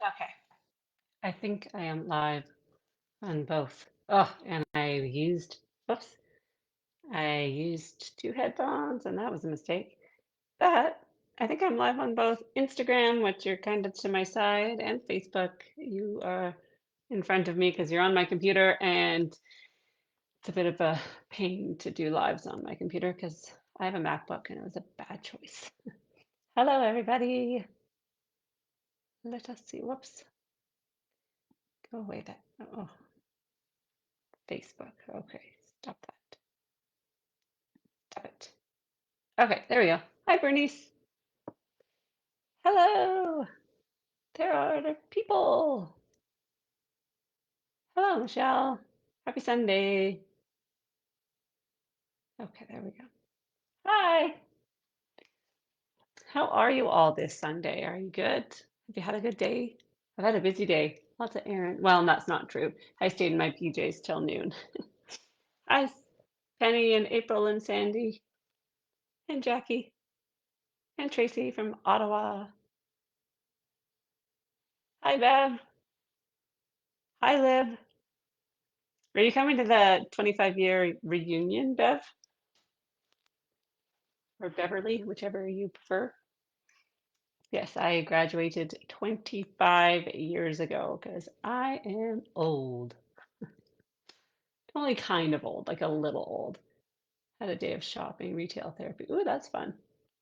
Okay. I think I am live on both. Oh, and oops, I used two headphones and that was a mistake. But I think I'm live on both Instagram, which you're kind of to my side, and Facebook. You are in front of me because you're on my computer, and it's a bit of a pain to do lives on my computer because I have a MacBook and it was a bad choice. Hello, everybody. Let us see. Whoops. Go away. Oh, Facebook. Okay, stop that. Stop it. Okay, there we go. Hi, Bernice. Hello. There are the people. Hello, Michelle. Happy Sunday. Okay, there we go. Hi. How are you all this Sunday? Are you good? Have you had a good day? I've had a busy day. Lots of errands. Well, that's not true. I stayed in my PJs till noon. Hi, Penny and April and Sandy and Jackie and Tracy from Ottawa. Hi, Bev. Hi, Liv. Are you coming to the 25-year reunion, Bev? Or Beverly, whichever you prefer? Yes, I graduated 25 years ago because I am old. Only kind of old, like a little old. Had a day of shopping, retail therapy. Ooh, that's fun.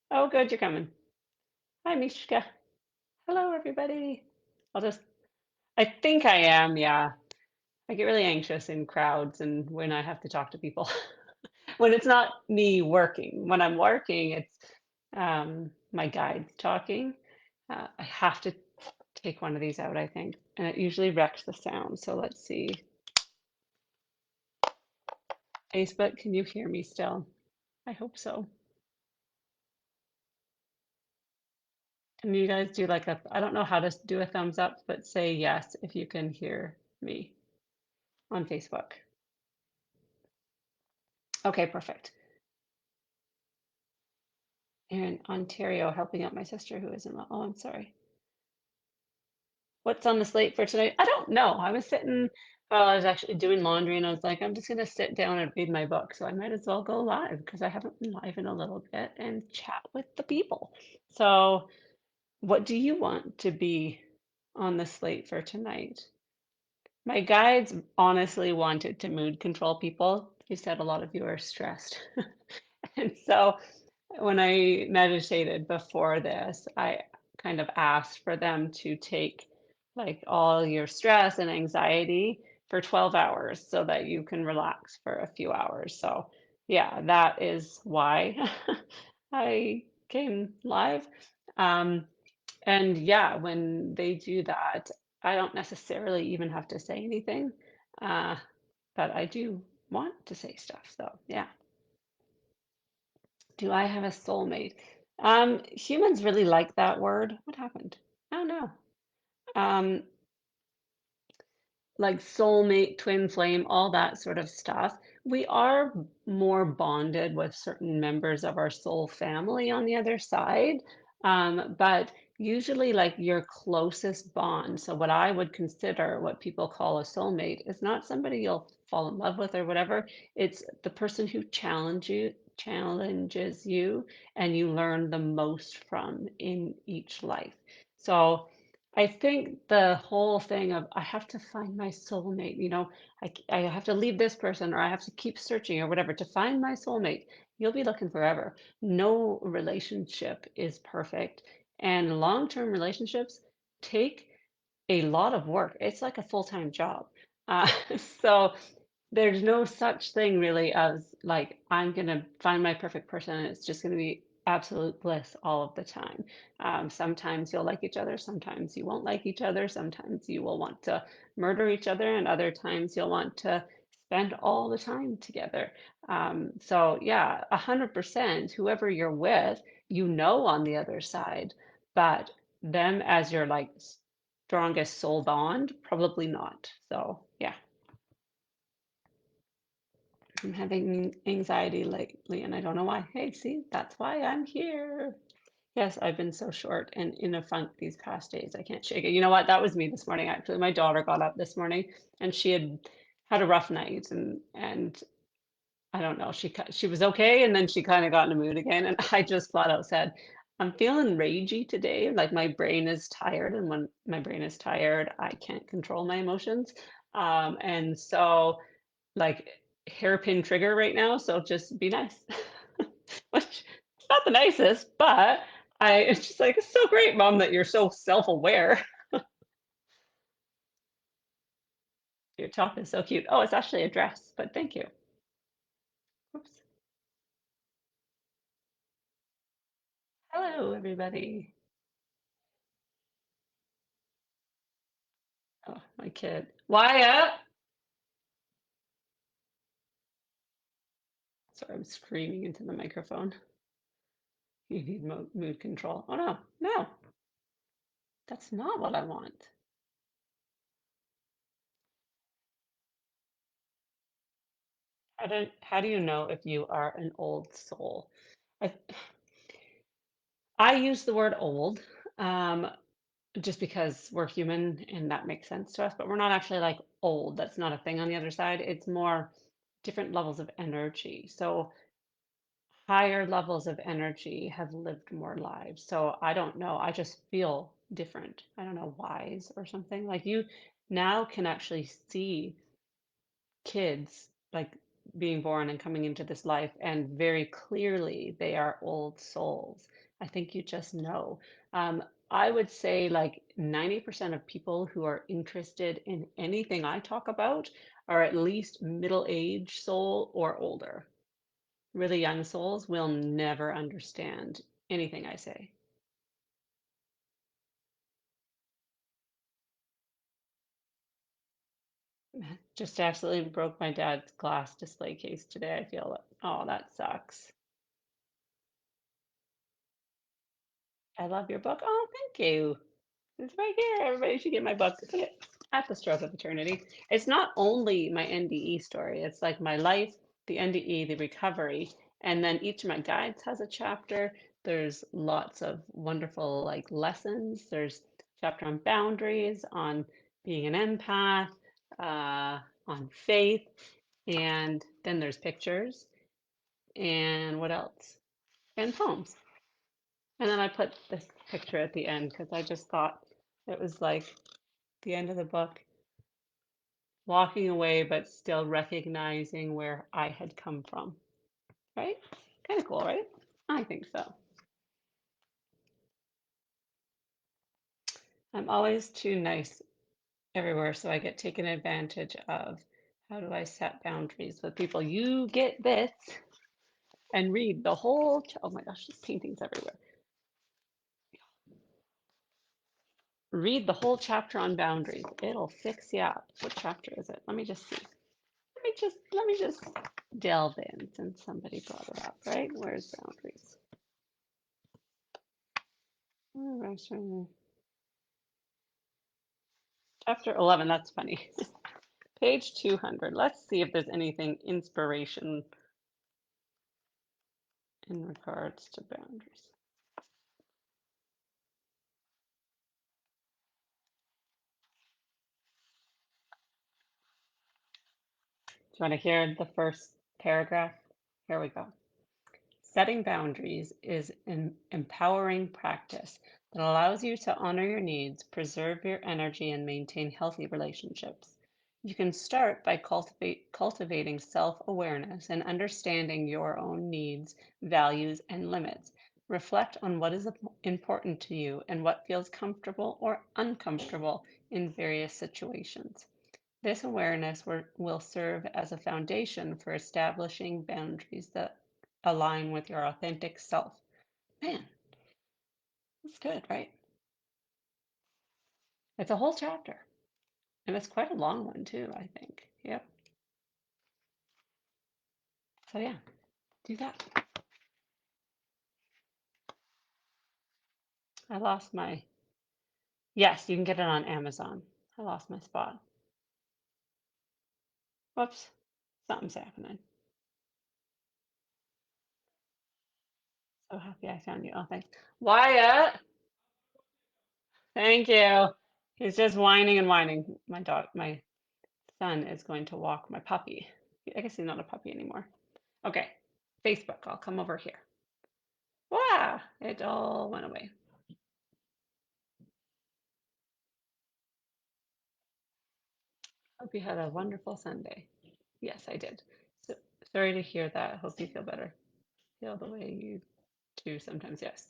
Oh, good, you're coming. Hi, Mishka. Hello, everybody. I'll just, I think I am, yeah. I get really anxious in crowds and when I have to talk to people. When it's not me working. When I'm working, it's my guides talking. I have to take one of these out, I think, and it usually wrecks the sound. So let's see. Facebook, can you hear me still? I hope so. Can you guys do like I don't know how to do a thumbs up, but say yes if you can hear me on Facebook. Okay, perfect. In Ontario, helping out my sister who isn't well. Oh, I'm sorry. What's on the slate for tonight? I don't know. I was sitting, well, I was actually doing laundry and I was like, I'm just going to sit down and read my book. So I might as well go live because I haven't been live in a little bit and chat with the people. So, what do you want to be on the slate for tonight? My guides honestly wanted to mood control people. You said a lot of you are stressed. And so when I meditated before this, I kind of asked for them to take like all your stress and anxiety for 12 hours so that you can relax for a few hours. So, yeah, that is why I came live. Um, and yeah, when they do that, I don't necessarily even have to say anything, uh, but I do want to say stuff. So, yeah. Do I have a soulmate? Humans really like that word. What happened? I don't know. Um, like soulmate, twin flame, all that sort of stuff. We are more bonded with certain members of our soul family on the other side. But usually, like your closest bond, so what I would consider what people call a soulmate, is not somebody you'll fall in love with or whatever. It's the person who challenges you and you learn the most from in each life. So I think the whole thing of I have to find my soulmate, I have to leave this person or I have to keep searching or whatever to find my soulmate. You'll be looking forever. No relationship is perfect. And long-term relationships take a lot of work. It's like a full-time job. Uh, so there's no such thing really as like I'm gonna find my perfect person and it's just gonna be absolute bliss all of the time. Sometimes you'll like each other, sometimes you won't like each other, sometimes you will want to murder each other, and other times you'll want to spend all the time together. So yeah, 100%, whoever you're with, on the other side, but them as your like strongest soul bond, probably not. So yeah. I'm having anxiety lately and I don't know why. Hey, see, that's why I'm here. Yes, I've been so short and in a funk these past days. I can't shake it. You know what? That was me this morning, actually. My daughter got up this morning and she had had a rough night and I don't know, she was okay and then she kind of got in a mood again and I just flat out said, I'm feeling ragey today. Like my brain is tired and when my brain is tired, I can't control my emotions. And so like hairpin trigger right now, so just be nice. Which it's not the nicest, but it's just like, it's so great, mom, that you're so self-aware. Your top is so cute. Oh, it's actually a dress, but thank you. Oops. Hello, everybody. Oh, my kid. Wyatt! Sorry, I'm screaming into the microphone. You need mood control. Oh no, no, that's not what I want. How do you know if you are an old soul? I I use the word old, um, just because we're human and that makes sense to us, but we're not actually like old. That's not a thing on the other side. It's more different levels of energy. So higher levels of energy have lived more lives. So I don't know. I just feel different. I don't know, wise or something. Like you now can actually see kids like being born and coming into this life, and very clearly they are old souls. I think you just know. I would say like 90% of people who are interested in anything I talk about are at least middle-aged soul or older. Really young souls will never understand anything I say. Just absolutely broke my dad's glass display case today. I feel it. Oh, that sucks. I love your book. Oh, thank you. It's right here. Everybody should get my book. Look at the stroke of eternity. It's not only my NDE story, it's like my life, the NDE, the recovery, and then each of my guides has a chapter. There's lots of wonderful like lessons. There's a chapter on boundaries, on being an empath, on faith, and then there's pictures, and what else? And poems. And then I put this picture at the end because I just thought it was like the end of the book, walking away, but still recognizing where I had come from, right? Kind of cool, right? I think so. I'm always too nice everywhere, so I get taken advantage of. How do I set boundaries with people? You get this and read the whole, oh my gosh, there's paintings everywhere. Read the whole chapter on boundaries. It'll fix you up. What chapter is it? Let me just see. Let me just delve in since somebody brought it up, right? Where's boundaries? Oh, chapter 11, that's funny. Page 200. Let's see if there's anything inspiration in regards to boundaries. Do you want to hear the first paragraph? Here we go. Setting boundaries is an empowering practice that allows you to honor your needs, preserve your energy, and maintain healthy relationships. You can start by cultivating self-awareness and understanding your own needs, values, and limits. Reflect on what is important to you and what feels comfortable or uncomfortable in various situations. This awareness will serve as a foundation for establishing boundaries that align with your authentic self. Man, that's good, right? It's a whole chapter, and it's quite a long one too, I think. Yep. So yeah, do that. I lost my, yes, you can get it on Amazon. I lost my spot. Whoops, something's happening. So happy I found you. Oh, thanks. Wyatt, thank you. He's just whining and whining. My son is going to walk my puppy. I guess he's not a puppy anymore. Okay, Facebook, I'll come over here. Wow, it all went away. Hope you had a wonderful Sunday. Yes, I did. So sorry to hear that. Hope you feel better. Feel the way you do sometimes. Yes.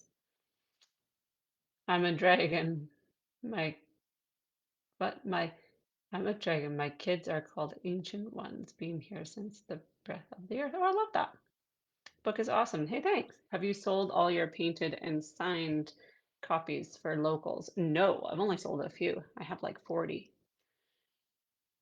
I'm a dragon. My, but my, I'm a dragon. My kids are called ancient ones, being here since the breath of the earth. Oh, I love that. Book is awesome. Hey, thanks. Have you sold all your painted and signed copies for locals? No, I've only sold a few. I have like 40.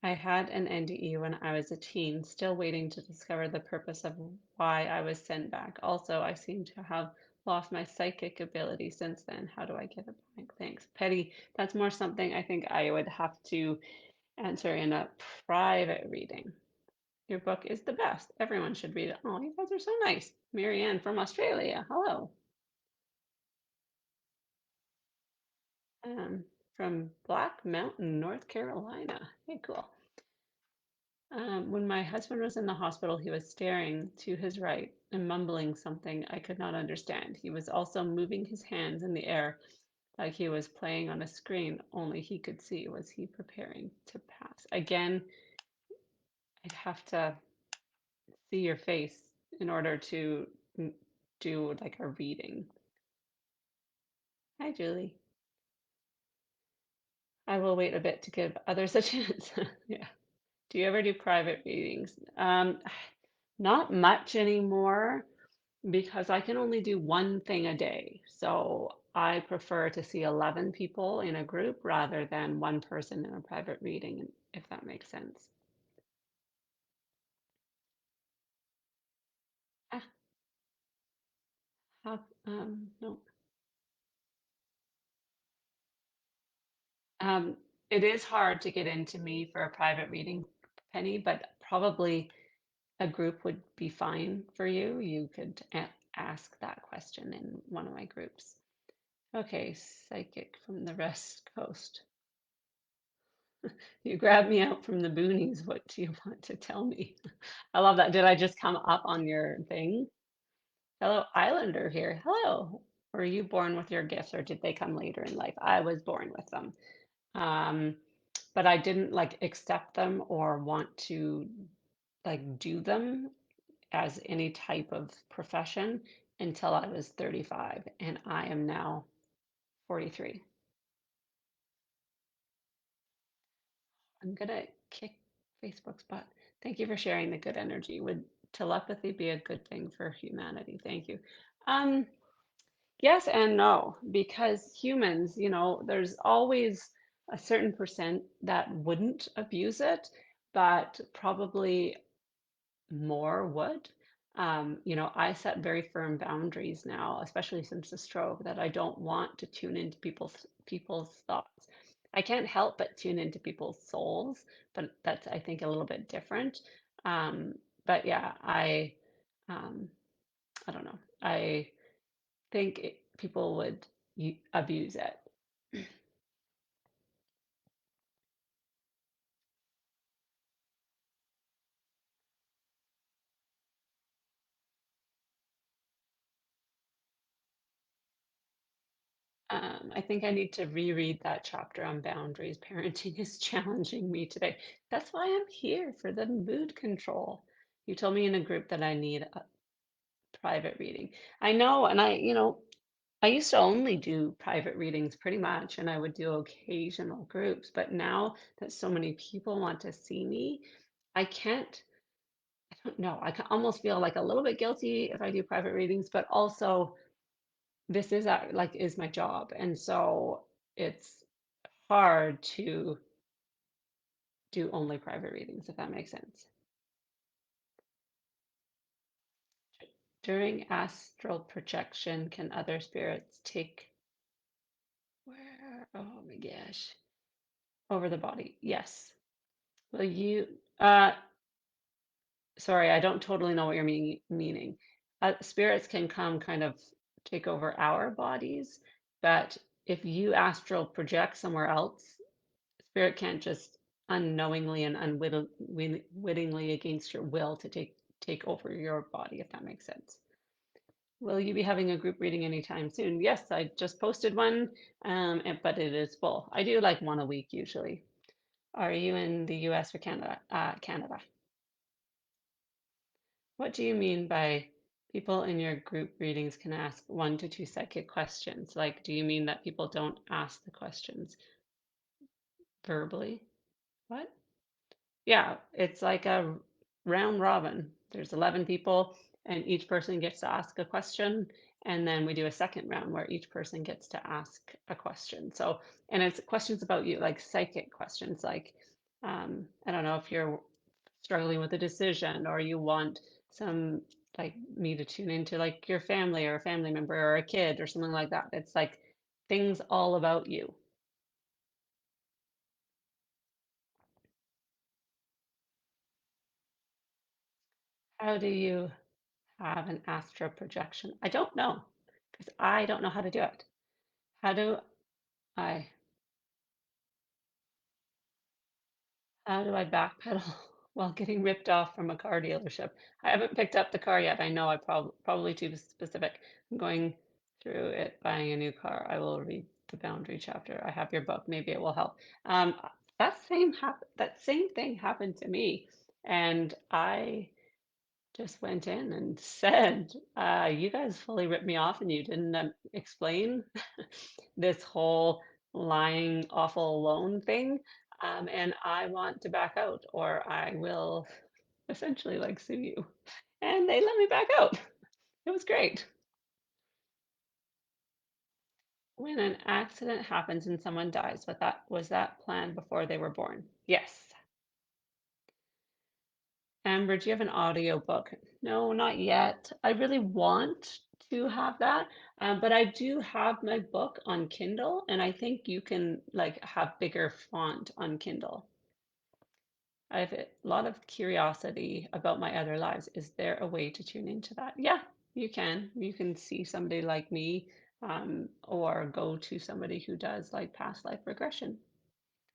I had an NDE when I was a teen, still waiting to discover the purpose of why I was sent back. Also, I seem to have lost my psychic ability since then. How do I get it back? Thanks. Petty, that's more something I think I would have to answer in a private reading. Your book is the best. Everyone should read it. Oh, you guys are so nice. Marianne from Australia. Hello. Um, from Black Mountain, North Carolina. Hey, cool. When my husband was in the hospital, he was staring to his right and mumbling something I could not understand. He was also moving his hands in the air like he was playing on a screen, only he could see. Was he preparing to pass? Again, I'd have to see your face in order to do like a reading. Hi, Julie. I will wait a bit to give others a chance. Yeah. Do you ever do private readings? Not much anymore, because I can only do one thing a day. So I prefer to see 11 people in a group rather than one person in a private reading, if that makes sense. Ah, no. It is hard to get into me for a private reading, Penny, but probably a group would be fine for you. You could ask that question in one of my groups. Okay, psychic from the West Coast. You grabbed me out from the boonies. What do you want to tell me? I love that. Did I just come up on your thing? Hello, Islander here. Hello. Were you born with your gifts or did they come later in life? I was born with them. Um, but I didn't like accept them or want to like do them as any type of profession until I was 35 and I am now 43. I'm gonna kick Facebook's butt. Thank you for sharing the good energy. Would telepathy be a good thing for humanity? Thank you. Um, yes and no, because humans, there's always a certain percent that wouldn't abuse it, but probably more would. I set very firm boundaries now, especially since the stroke, that I don't want to tune into people's thoughts. I can't help but tune into people's souls, but that's I think a little bit different. But yeah, um, I don't know. I think people would abuse it. I think I need to reread that chapter on boundaries. Parenting is challenging me today. That's why I'm here for the mood control. You told me in a group that I need a private reading. I know, and I used to only do private readings pretty much, and I would do occasional groups. But now that so many people want to see me, I can't, I don't know, I can almost feel like a little bit guilty if I do private readings, but also this is like is my job. And so it's hard to do only private readings, if that makes sense. During astral projection, can other spirits take where? Oh my gosh. Over the body. Yes. Well, sorry, I don't totally know what you're meaning. Spirits can come kind of take over our bodies. But if you astral project somewhere else, spirit can't just unknowingly and unwittingly against your will to take over your body, if that makes sense. Will you be having a group reading anytime soon? Yes, I just posted one, but it is full. I do like one a week usually. Are you in the US or Canada? Canada. What do you mean by people in your group readings can ask 1 to 2 psychic questions? Like, do you mean that people don't ask the questions verbally? What? Yeah, it's like a round robin. There's 11 people, and each person gets to ask a question. And then we do a second round where each person gets to ask a question. So, and it's questions about you, like psychic questions, like, I don't know if you're struggling with a decision or you want some, like, me to tune into like your family or a family member or a kid or something like that. It's like things all about you. How do you have an astral projection? I don't know because I don't know how to do it. How do I how do I backpedal while getting ripped off from a car dealership? I haven't picked up the car yet. I know I probably too specific. I'm going through it buying a new car. I will read the boundary chapter. I have your book. Maybe it will help. Um, that same thing happened to me, and I just went in and said, you guys fully ripped me off and you didn't explain this whole lying, awful loan thing. And I want to back out or I will essentially like sue you. And they let me back out. It was great. When an accident happens and someone dies, was that planned before they were born? Yes. Amber, do you have an audiobook? No, not yet. I really want to have that, but I do have my book on Kindle, and I think you can like have bigger font on Kindle. I have a lot of curiosity about my other lives. Is there a way to tune into that? Yeah, you can. You can see somebody like me, or go to somebody who does like past life regression.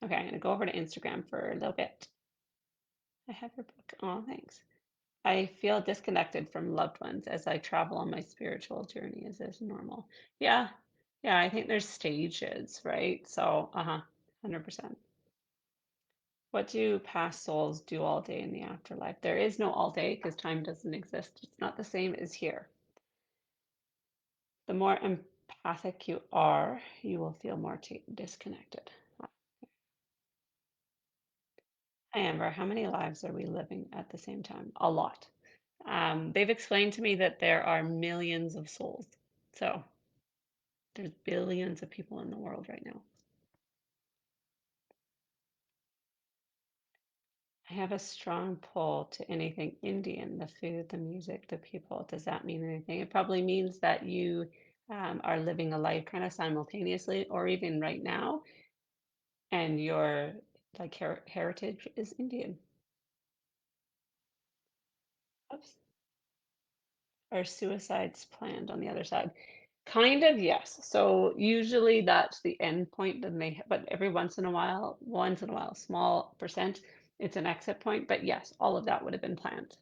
Okay, I'm gonna go over to Instagram for a little bit. I have your book. Oh, thanks. I feel disconnected from loved ones as I travel on my spiritual journey. Is this normal? Yeah. Yeah, I think there's stages, right? So, 100%. What do past souls do all day in the afterlife? There is no all day because time doesn't exist. It's not the same as here. The more empathic you are, you will feel more disconnected. Hi, Amber. How many lives are we living at the same time? A lot. They've explained to me that there are millions of souls. So there's billions of people in the world right now. I have a strong pull to anything Indian, the food, the music, the people. Does that mean anything? It probably means that you are living a life kind of simultaneously, or even right now, and your like heritage is Indian. Oops. Are suicides planned on the other side? Kind of, yes. So usually that's the end point, then but every once in a while, small percent, it's an exit point. But yes, all of that would have been planned.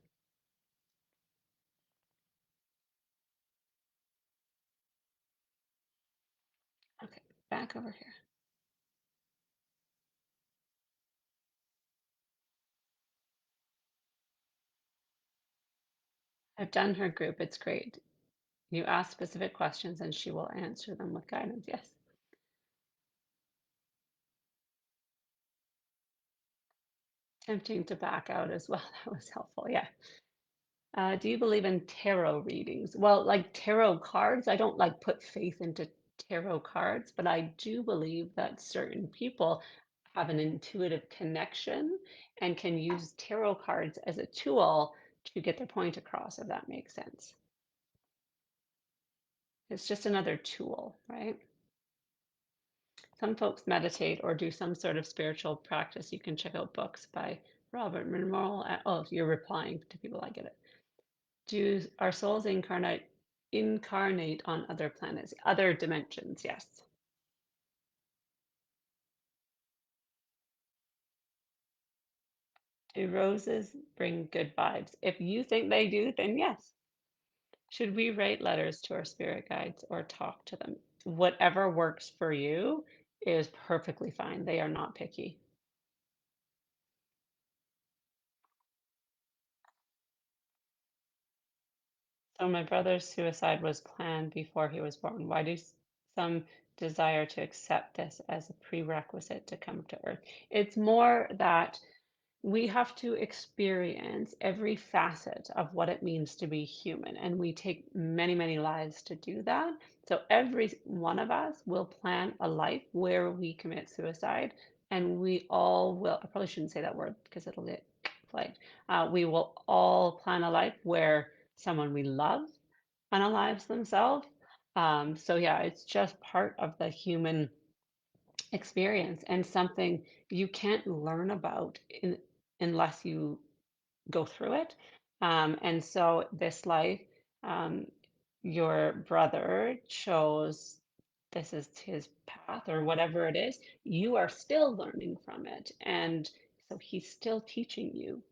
Okay, back over here. I've done her group. It's great. You ask specific questions and she will answer them with guidance. Yes. Tempting to back out as well. That was helpful. Yeah. Do you believe in tarot readings? Well, like tarot cards, I don't like put faith into tarot cards, but I do believe that certain people have an intuitive connection and can use tarot cards as a tool to get their point across, if that makes sense. It's just another tool, right? Some folks meditate or do some sort of spiritual practice. You can check out books by Robert Monroe. Oh, you're replying to people. I get it. Do our souls incarnate incarnate on other planets, other dimensions, yes. Do roses bring good vibes? If you think they do, then yes. Should we write letters to our spirit guides or talk to them? Whatever works for you is perfectly fine. They are not picky. So my brother's suicide was planned before he was born. Why do some desire to accept this as a prerequisite to come to Earth? It's more that we have to experience every facet of what it means to be human, and we take many, many lives to do that. So every one of us will plan a life where we commit suicide, and we all will. I probably shouldn't say that word because it'll get flagged. We will all plan a life where someone we love unalives themselves. So yeah, it's just part of the human experience and something you can't learn about unless you go through it. And so this life, um, your brother chose this is his path or whatever it is. You are still learning from it. And so he's still teaching you.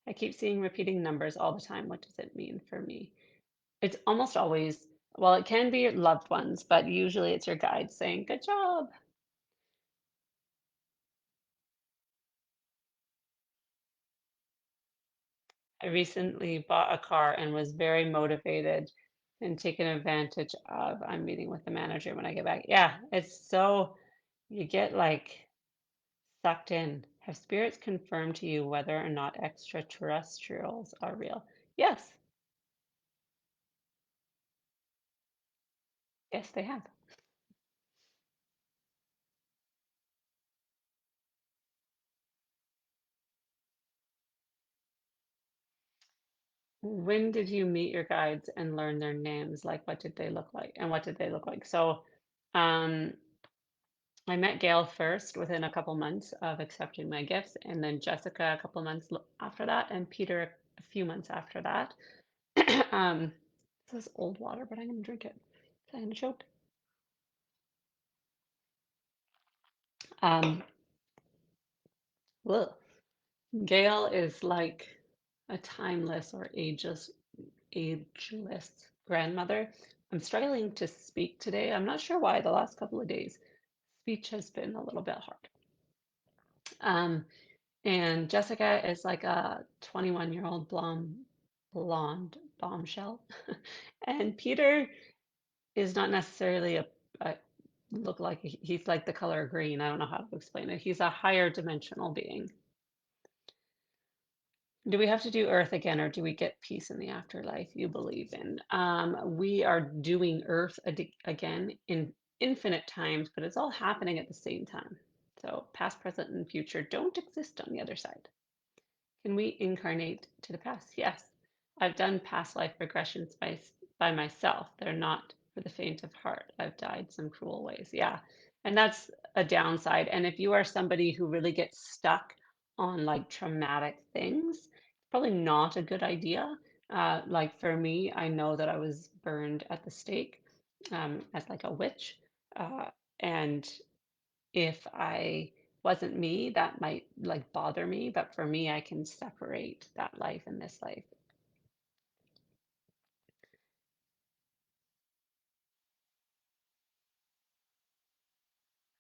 I keep seeing repeating numbers all the time. What does it mean for me? It's almost always, well, it can be your loved ones, but usually it's your guide saying, good job. I recently bought a car and was very motivated and taken advantage of. I'm meeting with the manager when I get back. Yeah, it's so you get like sucked in. Have spirits confirmed to you whether or not extraterrestrials are real? Yes, yes, they have. When did you meet your guides and learn their names? Like, what did they look like? And what did they look like? So, um, I met Gail first within a couple months of accepting my gifts, and then Jessica a couple months after that, and Peter a few months after that. um, this is old water, but I'm going to drink it. I'm going to choke. Um, ugh. Gail is like a timeless or ageless grandmother. I'm struggling to speak today. I'm not sure why the last couple of days. Speech has been a little bit hard. Um, And Jessica is like a 21-year-old blonde bombshell. And Peter is not necessarily a look like he's like the color green. I don't know how to explain it. He's a higher dimensional being. Do we have to do Earth again, or do we get peace in the afterlife you believe in? We are doing Earth again in infinite times, but it's all happening at the same time. So past, present, and future don't exist on the other side. Can we incarnate to the past? Yes. I've done past life regressions by myself. They're not for the faint of heart. I've died some cruel ways. Yeah. And that's a downside. And if you are somebody who really gets stuck on like traumatic things, probably not a good idea. Like for me, I know that I was burned at the stake as like a witch. Uh, and if I wasn't me, that might like bother me, but for me, I can separate that life and this life.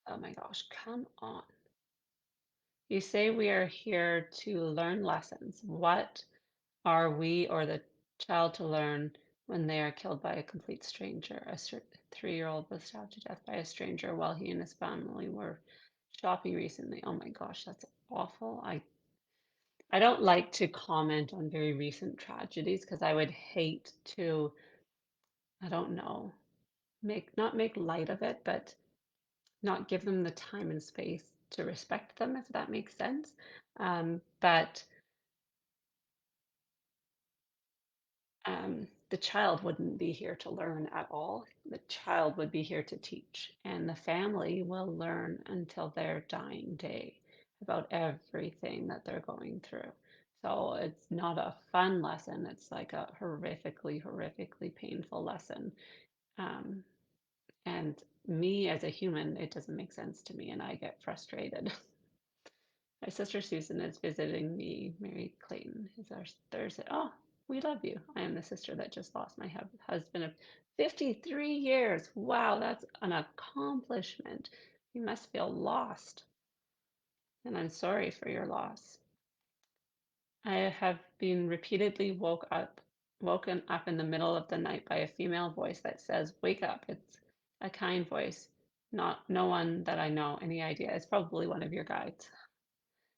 Oh my gosh, come on. You say we are here to learn lessons. What are we or the child to learn when they are killed by a complete stranger? A 3-year-old was stabbed to death by a stranger while he and his family were shopping recently. Oh my gosh, that's awful. I don't like to comment on very recent tragedies because I would hate to, I don't know, make not make light of it, but not give them the time and space to respect them, if that makes sense. But the child wouldn't be here to learn at all. The child would be here to teach, and the family will learn until their dying day about everything that they're going through. So it's not a fun lesson. It's like a horrifically painful lesson. Um, and me as a human, it doesn't make sense to me, and I get frustrated. My sister Susan is visiting me. Mary Clayton is our Thursday. Oh, we love you. I am the sister that just lost my husband of 53 years. Wow, that's an accomplishment. You must feel lost, and I'm sorry for your loss. I have been repeatedly woken up in the middle of the night by a female voice that says, "Wake up." It's a kind voice, not no one that I know. Any idea? It's probably one of your guides.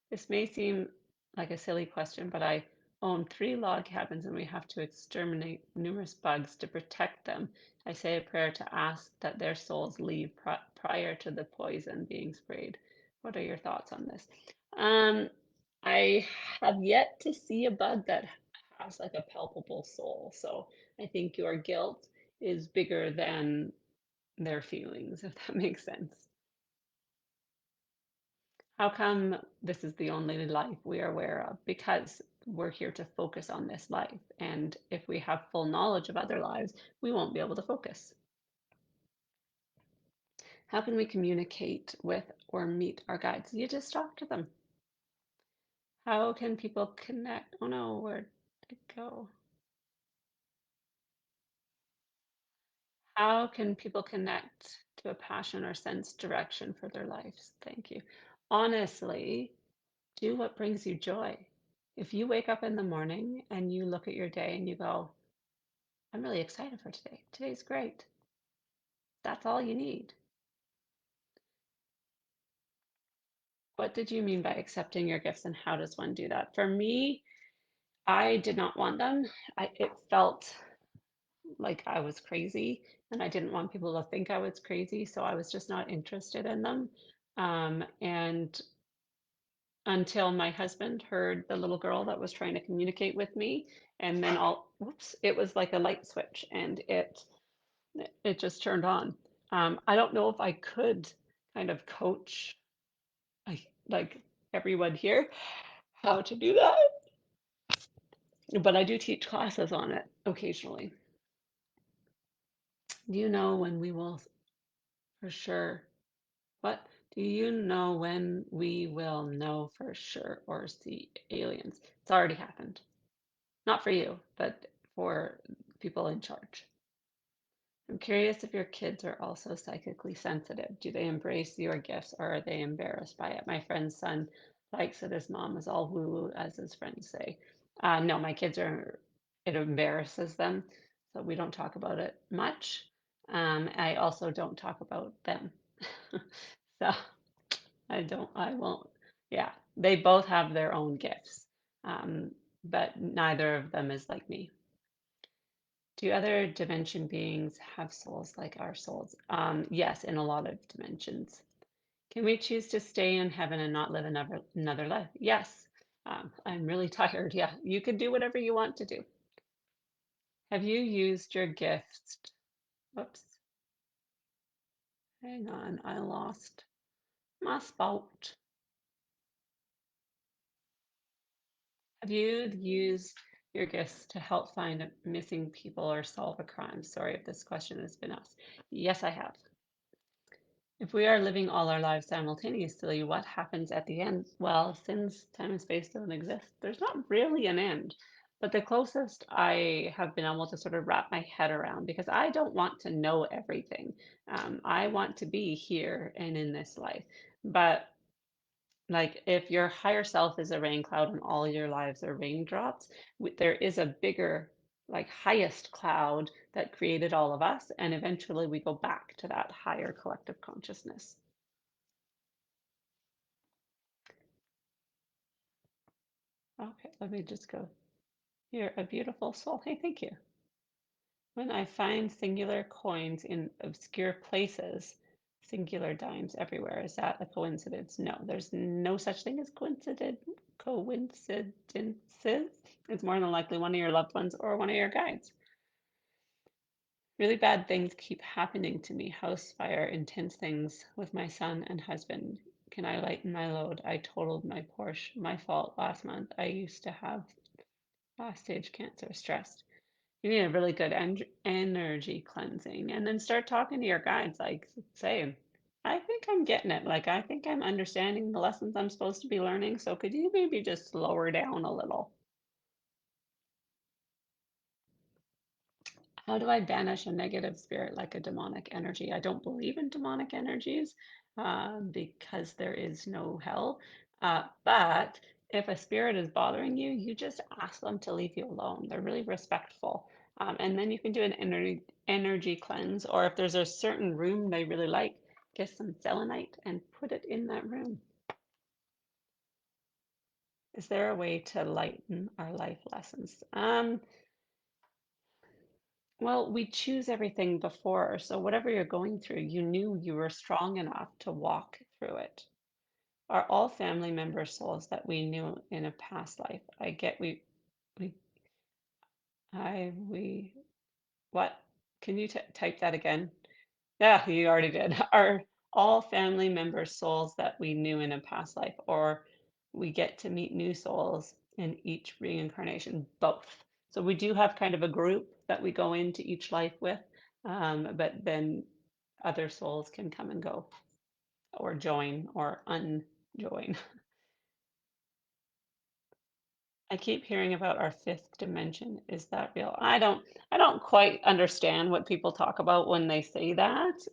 This may seem like a silly question, but I own 3 log cabins and we have to exterminate numerous bugs to protect them. I say a prayer to ask that their souls leave prior to the poison being sprayed. What are your thoughts on this? Um, I have yet to see a bug that has like a palpable soul, so I think your guilt is bigger than their feelings, if that makes sense. How come this is the only life we are aware of? Because we're here to focus on this life. And if we have full knowledge of other lives, we won't be able to focus. How can we communicate with or meet our guides? You just talk to them. How can people connect? Oh no, where'd it go? How can people connect to a passion or sense direction for their lives? Thank you. Honestly, do what brings you joy. If you wake up in the morning and you look at your day and you go, I'm really excited for today. Today's great. That's all you need. What did you mean by accepting your gifts and how does one do that? For me, I did not want them. It felt like I was crazy and I didn't want people to think I was crazy. So I was just not interested in them. And until my husband heard the little girl that was trying to communicate with me, and then whoops, it was like a light switch and it just turned on. I don't know if I could kind of coach like everyone here how to do that, but I do teach classes on it occasionally. Do you know when we will for sure? What do you know when we will know for sure or see aliens? It's already happened. Not for you, but for people in charge. I'm curious if your kids are also psychically sensitive. Do they embrace your gifts or are they embarrassed by it? My friend's son likes that his mom is all woo-woo, as his friends say. No, my kids are, it embarrasses them, so we don't talk about it much. I also don't talk about them. So I won't, yeah, they both have their own gifts, um, but neither of them is like me. Do other dimension beings have souls like our souls? Yes, in a lot of dimensions. Can we choose to stay in heaven and not live another life? Yes. I'm really tired. Yeah, you can do whatever you want to do. Have you used your gifts? Whoops, hang on, I lost my spot. Have you used your gifts to help find missing people or solve a crime? Sorry if this question has been asked. Yes, I have. If we are living all our lives simultaneously, what happens at the end? Well, since time and space don't exist, there's not really an end. But the closest I have been able to sort of wrap my head around, because I don't want to know everything. I want to be here and in this life. But like if your higher self is a rain cloud and all your lives are raindrops, there is a bigger, like highest cloud that created all of us, and eventually we go back to that higher collective consciousness. Okay, let me just go. You're a beautiful soul. Hey, thank you. When I find singular coins in obscure places, singular dimes everywhere, is that a coincidence? No, there's no such thing as coincidences. It's more than likely one of your loved ones or one of your guides. Really bad things keep happening to me. House fire, intense things with my son and husband. Can I lighten my load? I totaled my Porsche. My fault last month. I used to have last stage cancer, stressed. You need a really good energy cleansing and then start talking to your guides, like say, I think I'm getting it. Like, I think I'm understanding the lessons I'm supposed to be learning. So could you maybe just slow her down a little? How do I banish a negative spirit like a demonic energy? I don't believe in demonic energies because there is no hell. But if a spirit is bothering you, you just ask them to leave you alone. They're really respectful. And then you can do an energy cleanse, or if there's a certain room they really like, get some selenite and put it in that room. Is there a way to lighten our life lessons? Well, we choose everything before, so whatever you're going through, you knew you were strong enough to walk through it. Are all family members souls that we knew in a past life? I get we, we, what? Can you type that again? Yeah, you already did. Are all family members souls that we knew in a past life, or we get to meet new souls in each reincarnation? Both. So we do have kind of a group that we go into each life with, but then other souls can come and go, or join, or unjoin. I keep hearing about our fifth dimension. Is that real? I don't quite understand what people talk about when they say that.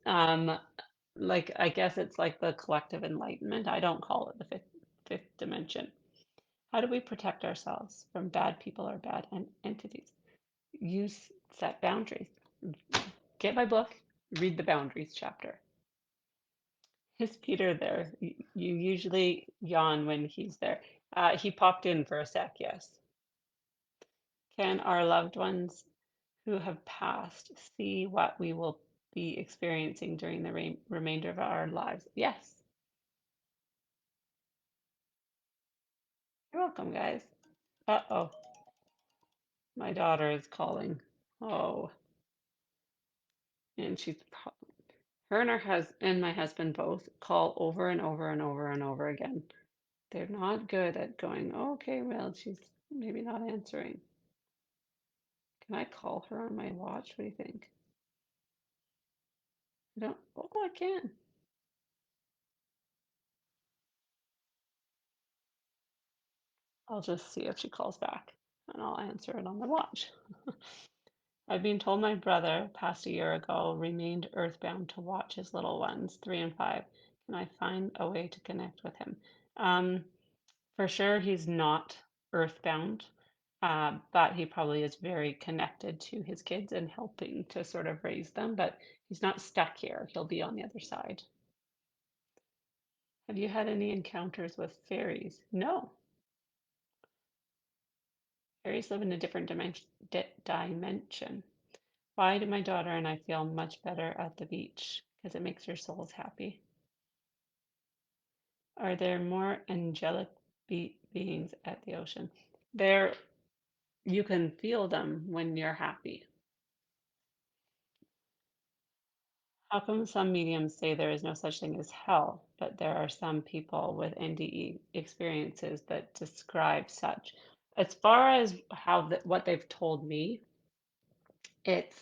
Like, I guess it's like the collective enlightenment. I don't call it the fifth dimension. How do we protect ourselves from bad people or bad entities? Use set boundaries. Get my book, read the boundaries chapter. Is Peter there? You usually yawn when he's there. He popped in for a sec, yes. Can our loved ones who have passed see what we will be experiencing during the remainder of our lives? Yes. You're welcome, guys. Uh-oh, my daughter is calling. Oh, and her and and my husband both call over and over and over and over again. They're not good at going, okay, well, she's maybe not answering. Can I call her on my watch? What do you think? I don't, oh, I can. I'll just see if she calls back and I'll answer it on the watch. I've been told my brother passed a year ago, remained earthbound to watch his little ones, 3 and 5. Can I find a way to connect with him? Um, for sure, he's not earthbound, but he probably is very connected to his kids and helping to sort of raise them, but he's not stuck here. He'll be on the other side. Have you had any encounters with fairies? No. Fairies live in a different dimension. Why do my daughter and I feel much better at the beach? Because it makes our souls happy. Are there more angelic beings at the ocean? There, you can feel them when you're happy. How come some mediums say there is no such thing as hell, but there are some people with NDE experiences that describe such? As far as what they've told me, it's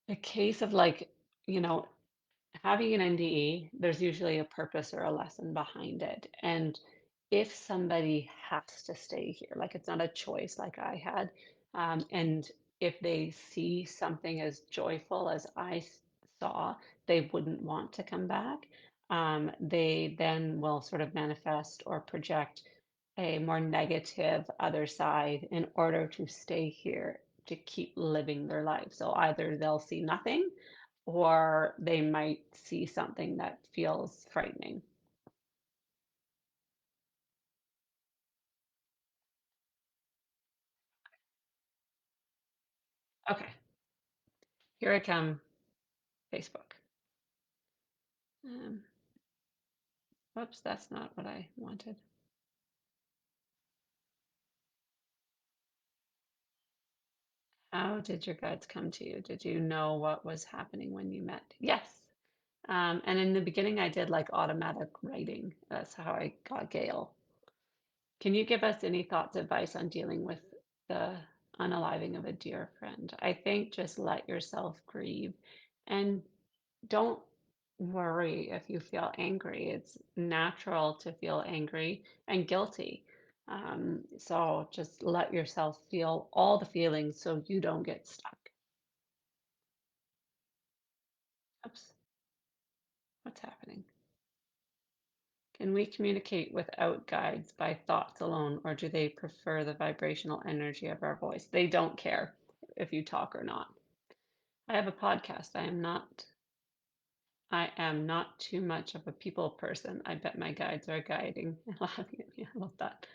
a case of like, you know, having an NDE, there's usually a purpose or a lesson behind it. And if somebody has to stay here, like it's not a choice like I had, and if they see something as joyful as saw, they wouldn't want to come back. They then will sort of manifest or project a more negative other side in order to stay here to keep living their life. So either they'll see nothing or they might see something that feels frightening. Okay, here I come, Facebook. Um, Whoops, that's not what I wanted. How did your guides come to you? Did you know what was happening when you met? Yes. And in the beginning, I did like automatic writing. That's how I got Gail. Can you give us any thoughts, advice on dealing with the unaliving of a dear friend? I think just let yourself grieve and don't worry if you feel angry. It's natural to feel angry and guilty. So just let yourself feel all the feelings so you don't get stuck. Oops, what's happening? Can we communicate without guides by thoughts alone, or do they prefer the vibrational energy of our voice? They don't care if you talk or not. I have a podcast. I am not too much of a people person. I bet my guides are guiding and laughing at me. I love that.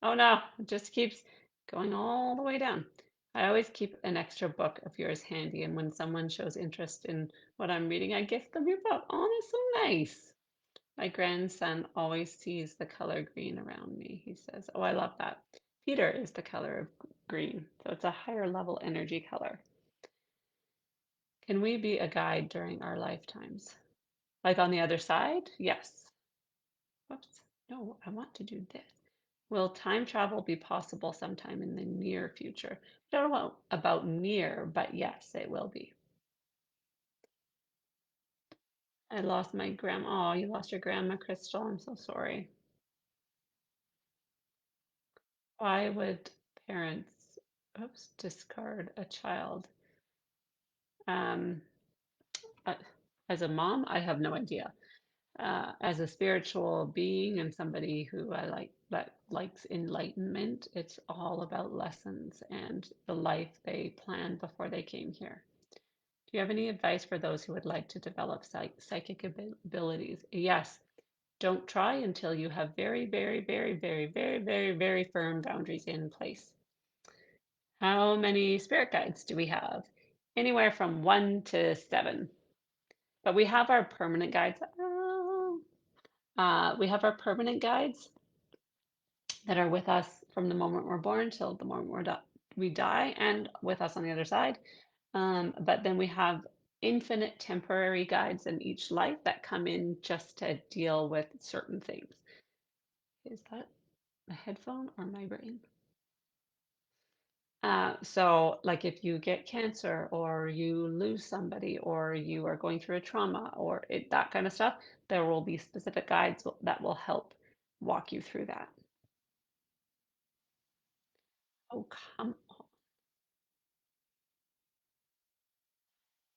Oh no, it just keeps going all the way down. I always keep an extra book of yours handy, and when someone shows interest in what I'm reading, I gift them your book. Oh, that's so nice. My grandson always sees the color green around me, he says. Oh, I love that. Peter is the color of green, so it's a higher level energy color. Can we be a guide during our lifetimes? Like on the other side? Yes. Whoops. No, I want to do this. Will time travel be possible sometime in the near future? I don't know about near, but yes, it will be. I lost my grandma. Oh, you lost your grandma, Crystal. I'm so sorry. Why would parents, oops, discard a child? Um, uh, as a mom, I have no idea. As a spiritual being and somebody who I like that likes enlightenment, it's all about lessons and the life they planned before they came here. Do you have any advice for those who would like to develop psychic abilities? Yes, don't try until you have very, very, very, very, very, very, very firm boundaries in place. How many spirit guides do we have? Anywhere from 1 to 7. But we have our permanent guides. We have our permanent guides that are with us from the moment we're born till the moment we die, and with us on the other side. But then we have infinite temporary guides in each life that come in just to deal with certain things. Is that a headphone or my brain? So, like if you get cancer or you lose somebody or you are going through a trauma or that kind of stuff, there will be specific guides that will help walk you through that. Oh, come on.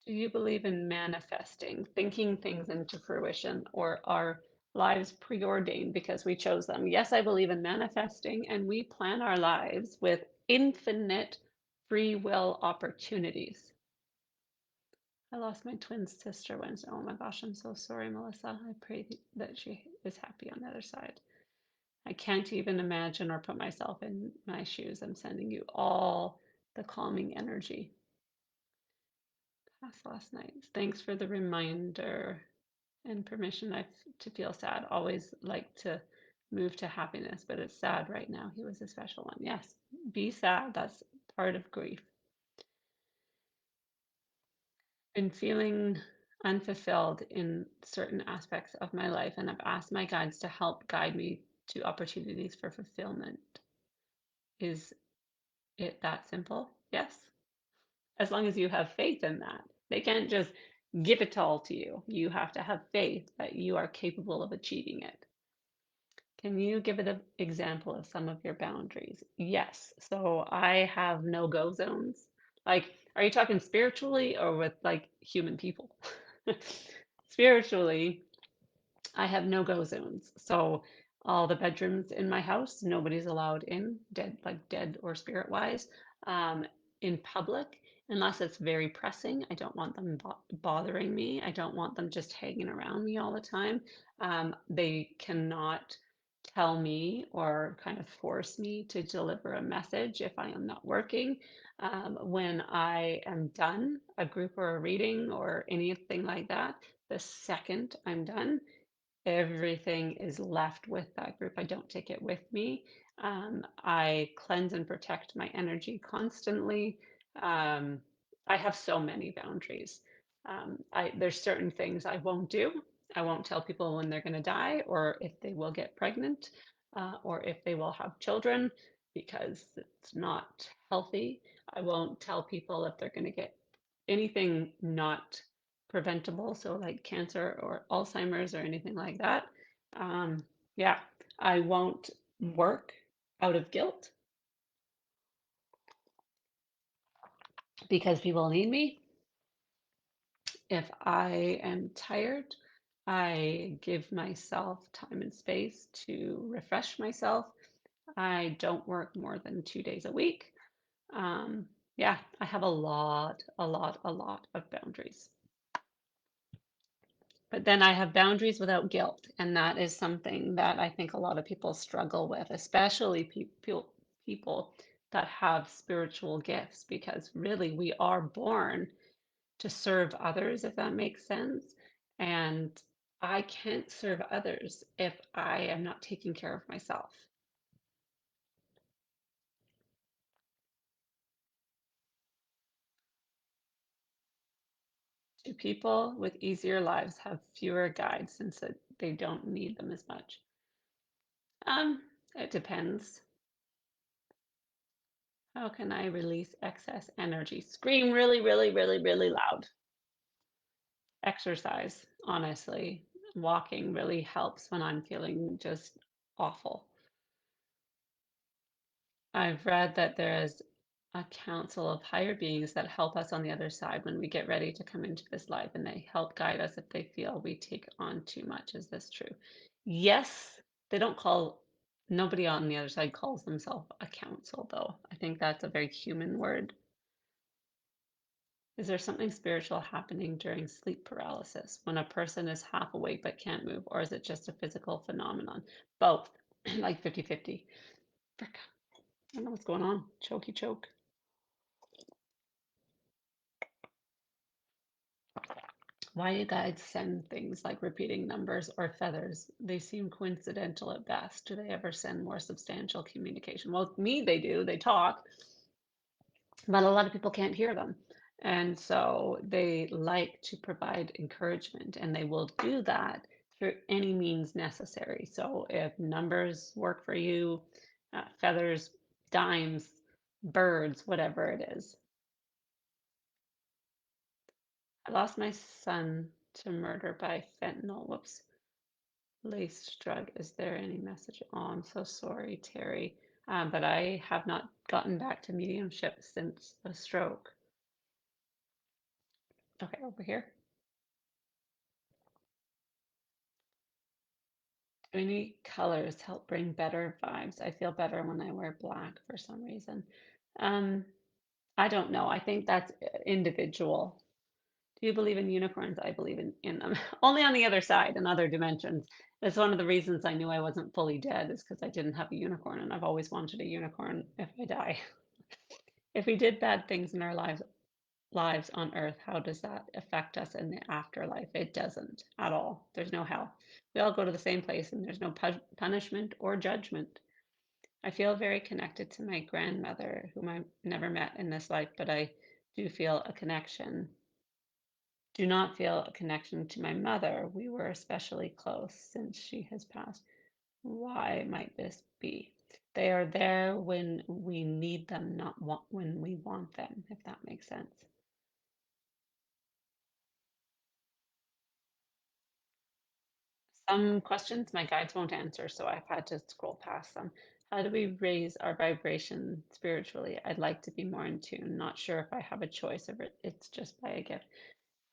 Do you believe in manifesting, thinking things into fruition, or are lives preordained because we chose them? Yes, I believe in manifesting, and we plan our lives with infinite free will opportunities. I lost my twin sister Wednesday. Oh my gosh, I'm so sorry, Melissa. I pray that she is happy on the other side. I can't even imagine or put myself in my shoes. I'm sending you all the calming energy. Past last night. Thanks for the reminder and permission to feel sad. Always like to move to happiness, but it's sad right now. He was a special one. Yes, be sad. That's part of grief. Been feeling unfulfilled in certain aspects of my life, and I've asked my guides to help guide me to opportunities for fulfillment. Is it that simple? Yes. As long as you have faith in that. They can't just give it all to you. You have to have faith that you are capable of achieving it. Can you give an example of some of your boundaries? Yes. So I have no-go zones. Like, are you talking spiritually or with like human people? Spiritually, I have no-go zones. So all the bedrooms in my house, nobody's allowed in, dead, like dead or spirit wise. In public, unless it's very pressing, I don't want them bothering me. I don't want them just hanging around me all the time. They cannot tell me or kind of force me to deliver a message if I am not working. When I am done a group or a reading or anything like that, the second I'm done, everything is left with that group. I don't take it with me. I cleanse and protect my energy constantly. Um, I have so many boundaries. There's certain things I won't do. I won't tell people when they're going to die or if they will get pregnant or if they will have children because it's not healthy. I won't tell people if they're going to get anything not preventable, so like cancer or Alzheimer's or anything like that. Um, yeah, I won't work out of guilt because people need me. If I am tired, I give myself time and space to refresh myself. I don't work more than 2 days a week. Um, yeah, I have a lot of boundaries. But then I have boundaries without guilt, and that is something that I think a lot of people struggle with, especially people that have spiritual gifts, because really we are born to serve others, if that makes sense. And I can't serve others if I am not taking care of myself. Do people with easier lives have fewer guides since they don't need them as much? It depends. How can I release excess energy? Scream really, really, really, really loud. Exercise, honestly. Walking really helps when I'm feeling just awful. I've read that there is a council of higher beings that help us on the other side when we get ready to come into this life, and they help guide us if they feel we take on too much. Is this true? Yes, they don't call, nobody on the other side calls themselves a council, though. I think that's a very human word. Is there something spiritual happening during sleep paralysis when a person is half awake but can't move, or is it just a physical phenomenon? Both, like 50-50. Frick, I don't know what's going on. Chokey choke. Why do guides send things like repeating numbers or feathers? They seem coincidental at best. Do they ever send more substantial communication? Well, with me, they do. They talk, but a lot of people can't hear them. And so they like to provide encouragement, and they will do that through any means necessary. So if numbers work for you, feathers, dimes, birds, whatever it is. I lost my son to murder by fentanyl. Whoops. Laced drug. Is there any message? Oh, I'm so sorry, Terry. But I have not gotten back to mediumship since the stroke. Okay, over here. Do any colors help bring better vibes? I feel better when I wear black for some reason. Um, I don't know. I think that's individual. Do you believe in unicorns? I believe in them. Only on the other side, in other dimensions. That's one of the reasons I knew I wasn't fully dead, is because I didn't have a unicorn, and I've always wanted a unicorn if I die. If we did bad things in our lives on earth, how does that affect us in the afterlife? It doesn't at all. There's no hell. We all go to the same place, and there's no punishment or judgment. I feel very connected to my grandmother, whom I never met in this life, but I do feel a connection. Do not feel a connection to my mother. We were especially close since she has passed. Why might this be? They are there when we need them, not when we want them, if that makes sense. Some questions my guides won't answer, so I've had to scroll past them. How do we raise our vibration spiritually? I'd like to be more in tune. Not sure if I have a choice or it's just by a gift.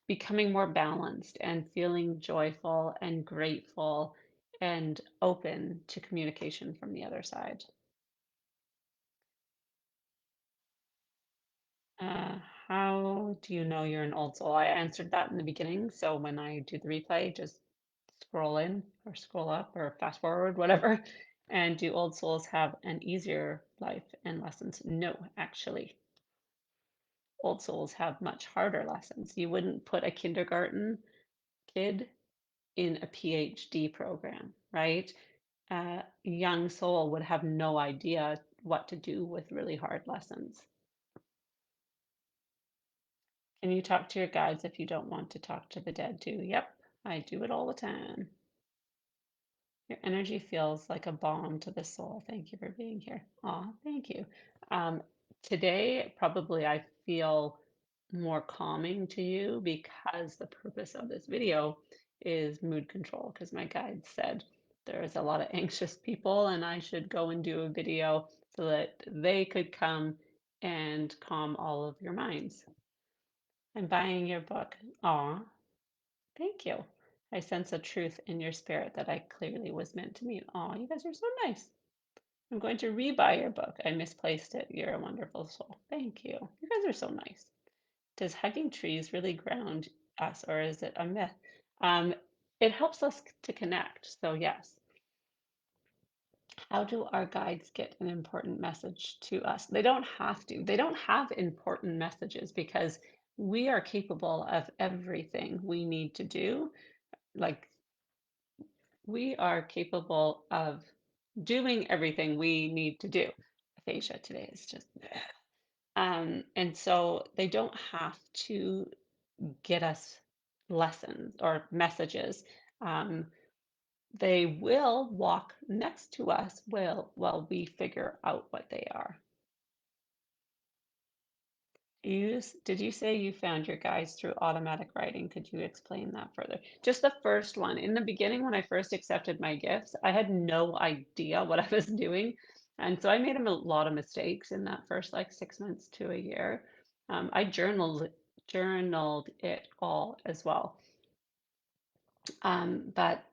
Becoming more balanced and feeling joyful and grateful and open to communication from the other side. How do you know you're an old soul? I answered that in the beginning. So when I do the replay, just scroll in or scroll up or fast forward, whatever. And do old souls have an easier life and lessons? No, actually. Old souls have much harder lessons. You wouldn't put a kindergarten kid in a PhD program, right? A young soul would have no idea what to do with really hard lessons. And you talk to your guides if you don't want to talk to the dead too. Yep, I do it all the time. Your energy feels like a balm to the soul. Thank you for being here. Aw, thank you. Um, Today, probably I feel more calming to you because the purpose of this video is mood control, because my guide said there's a lot of anxious people and I should go and do a video so that they could come and calm all of your minds. I'm buying your book. Aw, thank you. I sense a truth in your spirit that I clearly was meant to meet. Aw, you guys are so nice. I'm going to rebuy your book. I misplaced it. You're a wonderful soul. Thank you. You guys are so nice. Does hugging trees really ground us, or is it a myth? Um, it helps us to connect. So, yes. How do our guides get an important message to us? They don't have to. They don't have important messages because we are capable of everything we need to do. Like, we are capable of doing everything we need to do. Aphasia today is just, and so they don't have to get us lessons or messages. Um, they will walk next to us while we figure out what they are. Did you say you found your guides through automatic writing? Could you explain that further? Just the first one. In the beginning, when I first accepted my gifts, I had no idea what I was doing. And so I made a lot of mistakes in that first like 6 months to a year. I journaled it all as well. But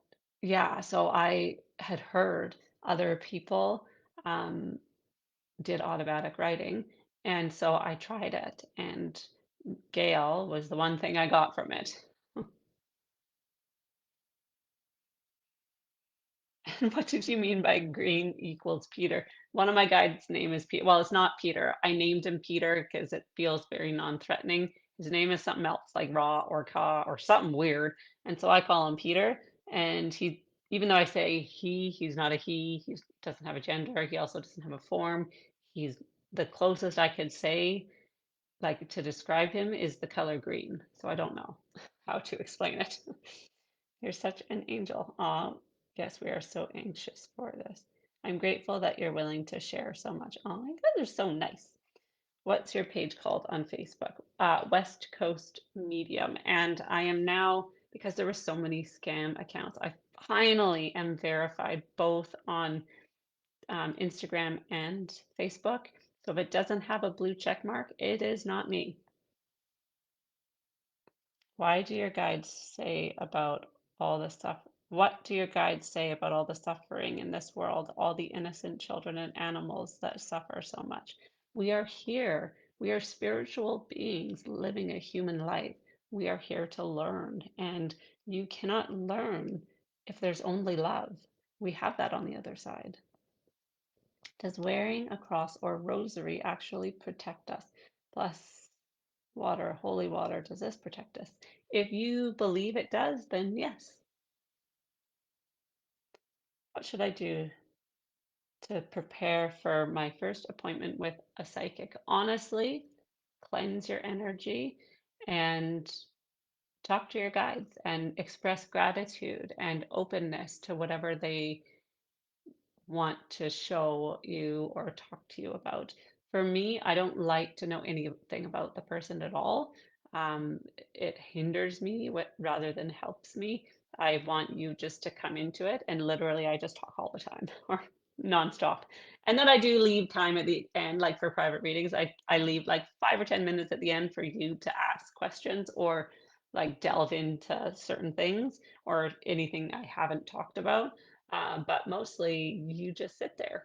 yeah, so I had heard other people um, did automatic writing. And so I tried it, and Gale was the one thing I got from it. And what did you mean by green equals Peter? One of my guides' name is Peter. Well, it's not Peter. I named him Peter because it feels very non-threatening. His name is something else, like Ra or Ka or something weird. And so I call him Peter. And he, even though I say he's not a he. He doesn't have a gender. He also doesn't have a form. He's the closest I could say, like to describe him, is the color green. So I don't know how to explain it. You're such an angel. Yes, we are so anxious for this. I'm grateful that you're willing to share so much. Oh, my God, they're so nice. What's your page called on Facebook? West Coast Medium. And I am now, because there were so many scam accounts, I finally am verified both on Instagram and Facebook. So if it doesn't have a blue check mark, it is not me. Why do your guides say about all the stuff? What do your guides say about all the suffering in this world, all the innocent children and animals that suffer so much? We are here. We are spiritual beings living a human life. We are here to learn, and you cannot learn if there's only love. We have that on the other side. Does wearing a cross or rosary actually protect us? Plus, water, holy water, does this protect us? If you believe it does, then yes. What should I do to prepare for my first appointment with a psychic? Honestly, cleanse your energy and talk to your guides and express gratitude and openness to whatever they want to show you or talk to you about. For me, I don't like to know anything about the person at all. It hinders me rather than helps me. I want you just to come into it, and literally, I just talk all the time or nonstop. And then I do leave time at the end, like for private readings. I leave like 5 or 10 minutes at the end for you to ask questions or like delve into certain things or anything I haven't talked about, but mostly you just sit there.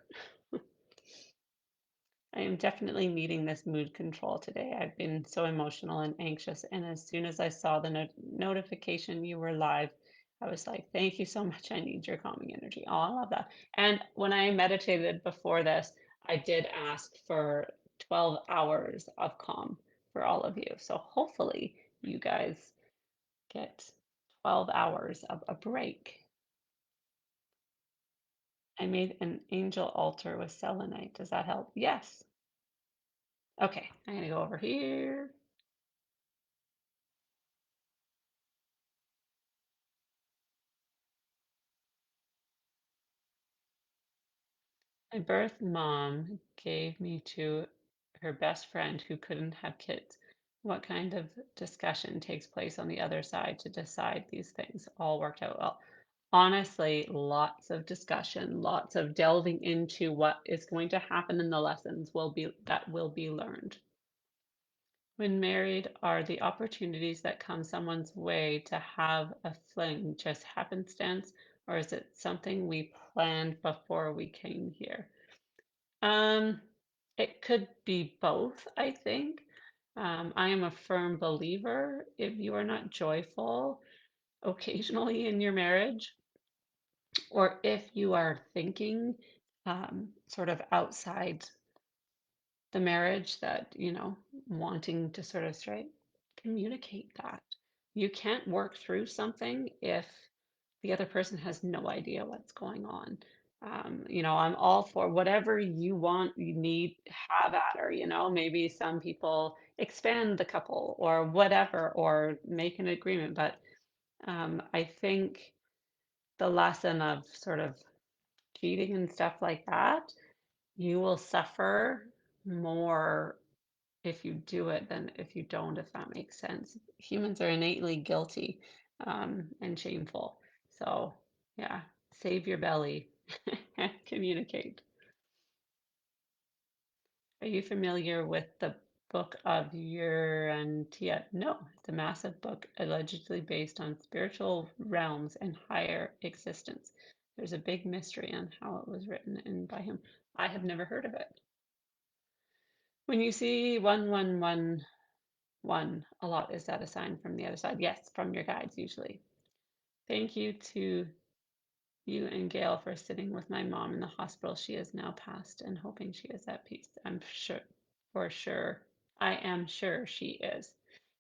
I am definitely needing this mood control today. I've been so emotional and anxious, and as soon as I saw the notification you were live, I was like, thank you so much. I need your calming energy. Oh, I love that. And when I meditated before this, I did ask for 12 hours of calm for all of you. So hopefully you guys get 12 hours of a break. I made an angel altar with selenite. Does that help? Yes. Okay, I'm gonna go over here. My birth mom gave me to her best friend who couldn't have kids. What kind of discussion takes place on the other side to decide these things all worked out well? Honestly, lots of discussion, lots of delving into what is going to happen in the lessons will be learned. When married, are the opportunities that come someone's way to have a fling just happenstance, or is it something we planned before we came here? Um, it could be both, I think. I am a firm believer if you are not joyful occasionally in your marriage, or if you are thinking sort of outside the marriage that, wanting to sort of straight communicate that. You can't work through something if the other person has no idea what's going on. I'm all for whatever you want, you need, have at her, maybe some people expand the couple or whatever, or make an agreement. But I think the lesson of sort of cheating and stuff like that, you will suffer more if you do it than if you don't, if that makes sense. Humans are innately guilty and shameful. So, yeah, save your belly, communicate. Are you familiar with the Book of Urantia? No, it's a massive book allegedly based on spiritual realms and higher existence. There's a big mystery on how it was written and by him. I have never heard of it. When you see 111 a lot, is that a sign from the other side? Yes, from your guides usually. Thank you to you and Gail for sitting with my mom in the hospital. She is now passed and hoping she is at peace. I'm sure, for sure. I am sure she is.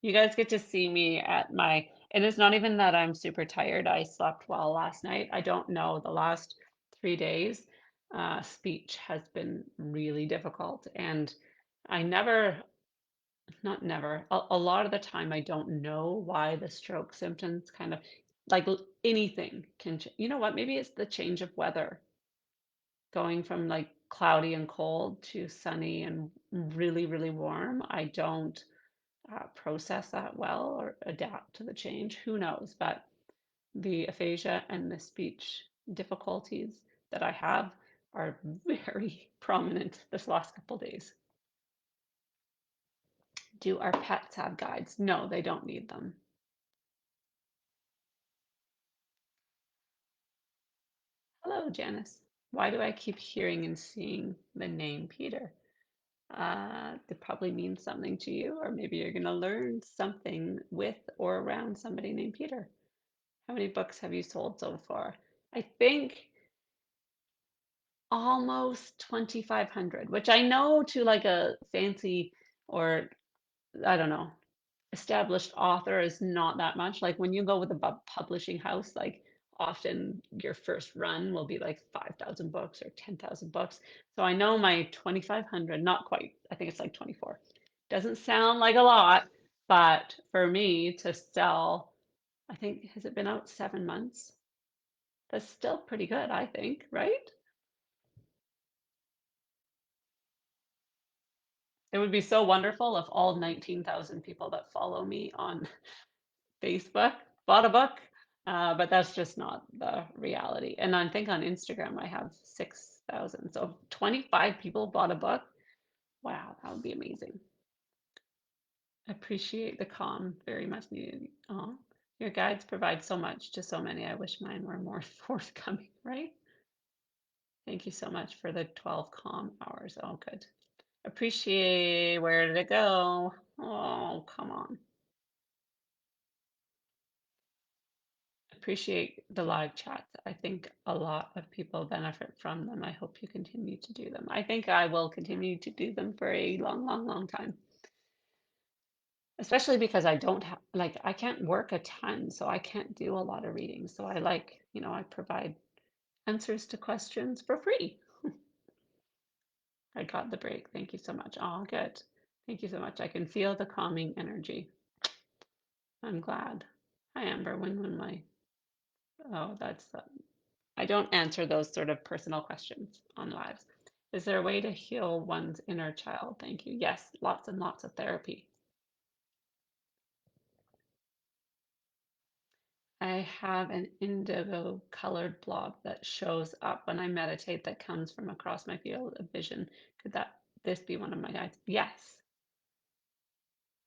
You guys get to see me at my, and it's not even that I'm super tired. I slept well last night. I don't know, the last 3 days, speech has been really difficult. And I never, not never, a lot of the time I don't know why the stroke symptoms kind of like anything can, you know what, maybe it's the change of weather going from like cloudy and cold to sunny and really, really warm. I don't process that well or adapt to the change. Who knows? But the aphasia and the speech difficulties that I have are very prominent this last couple days. Do our pets have guides? No, they don't need them. Hello, Janice. Why do I keep hearing and seeing the name Peter? It probably means something to you, or maybe you're going to learn something with or around somebody named Peter. How many books have you sold so far? I think almost 2,500, which I know to like a fancy or I don't know, established author is not that much. Like when you go with a publishing house, like often your first run will be like 5,000 books or 10,000 books. So I know my 2,500, not quite, I think it's like 24. Doesn't sound like a lot, but for me to sell, I think, has it been out 7 months? That's still pretty good, I think, right? It would be so wonderful if all 19,000 people that follow me on Facebook bought a book, but that's just not the reality. And I think on Instagram I have 6,000. So if 25 people bought a book, wow, that would be amazing. Appreciate the calm, very much needed. Oh, your guides provide so much to so many. I wish mine were more forthcoming, right? Thank you so much for the 12 calm hours. Oh, good. Appreciate, where did it go? Oh, come on. Appreciate the live chats. I think a lot of people benefit from them. I hope you continue to do them. I think I will continue to do them for a long, long, long time. Especially because I don't have, like, I can't work a ton, so I can't do a lot of reading. So I like, I provide answers to questions for free. I got the break. Thank you so much. Oh, good. Thank you so much. I can feel the calming energy. I'm glad. Hi, Amber. When my, oh, that's, I don't answer those sort of personal questions on lives. Is there a way to heal one's inner child? Thank you. Yes, lots and lots of therapy. I have an indigo colored blob that shows up when I meditate that comes from across my field of vision. Could this be one of my guides? Yes,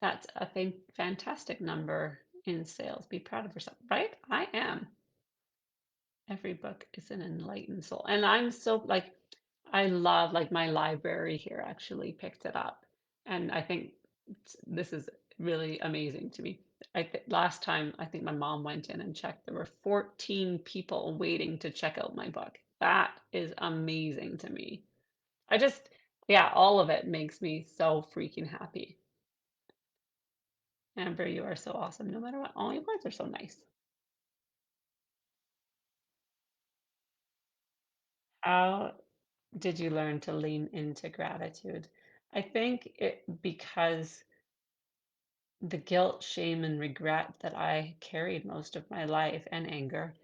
that's a fantastic number in sales. Be proud of yourself, right? I am. Every book is an enlightened soul. And I'm so like I love like my library here actually picked it up. And I think this is really amazing to me. Last time I think my mom went in and checked, there were 14 people waiting to check out my book. That is amazing to me. I just, yeah, all of it makes me so freaking happy. Amber, you are so awesome no matter what. All your words are so nice. How did you learn to lean into gratitude? I think it because the guilt, shame, and regret that I carried most of my life and anger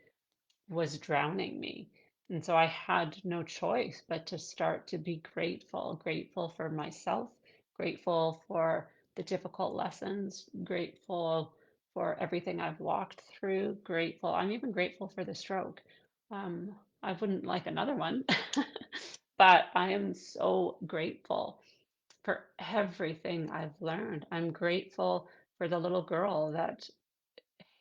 was drowning me. And so I had no choice but to start to be grateful, grateful for myself, grateful for the difficult lessons, grateful for everything I've walked through, grateful. I'm even grateful for the stroke. I wouldn't like another one, but I am so grateful for everything I've learned. I'm grateful for the little girl that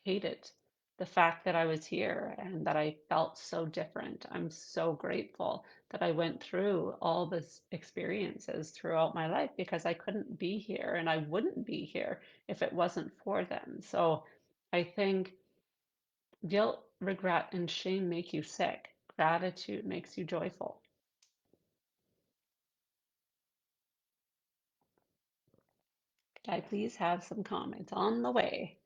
hated the fact that I was here and that I felt so different. I'm so grateful that I went through all this experiences throughout my life because I couldn't be here and I wouldn't be here if it wasn't for them. So I think guilt, regret, and shame make you sick. Gratitude makes you joyful. Could I please have some comments on the way?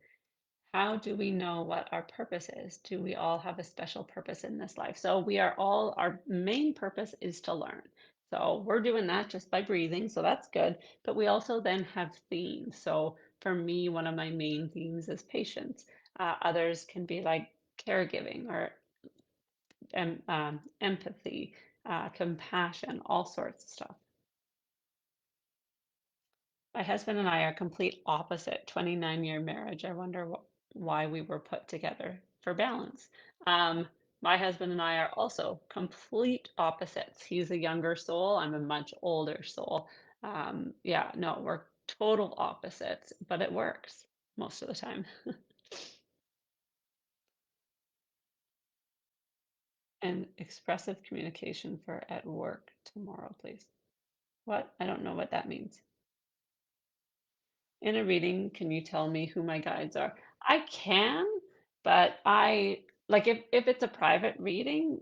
How do we know what our purpose is? Do we all have a special purpose in this life? So we are all, our main purpose is to learn. So we're doing that just by breathing, so that's good. But we also then have themes. So for me, one of my main themes is patience. Others can be like caregiving or empathy, compassion, all sorts of stuff. My husband and I are complete opposite, 29-year marriage. I wonder why we were put together for balance. My husband and I are also complete opposites. He's a younger soul, I'm a much older soul. Yeah, no, we're total opposites, but it works most of the time. And expressive communication for at work tomorrow, please. What? I don't know what that means. In a reading, can you tell me who my guides are? I can, but I like if it's a private reading,